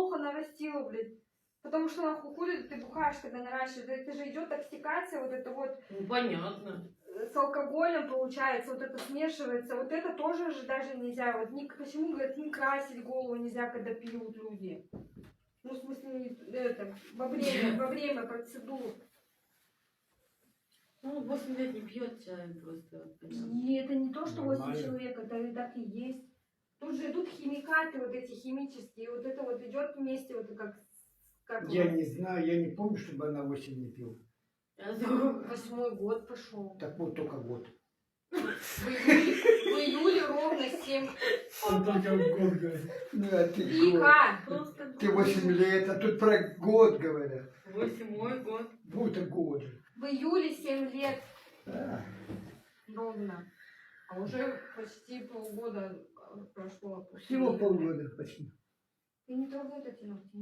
плохо нарастила, блядь. Потому что нахуй хули ты бухаешь, когда наращиваешь. Это же идет токсикация, вот это вот. Ну, понятно. С алкоголем получается, вот это смешивается. Вот это тоже же даже нельзя. Вот почему, говорят, не красить голову нельзя, когда пьют люди. Ну, в смысле, это, во время процедур. Ну, 8 лет не пьет чай просто. И это не то, что 8 Нормально. человек, это так и есть. Тут же идут химикаты, вот эти химические, вот это вот идет вместе, вот как Я не знаю, я не помню, чтобы она 8 не пил. 8-й год пошел. Так вот только год. В июле ровно 7. Он только год говорит. Ну, а ты год. Вика! Просто Ты 8 лет, а тут про год говорят. 8-й год. Вот и год же. В июле 7 лет А. ровно. А уже почти полгода прошло. Всего полгода почти. Ты не трогай это тянуть.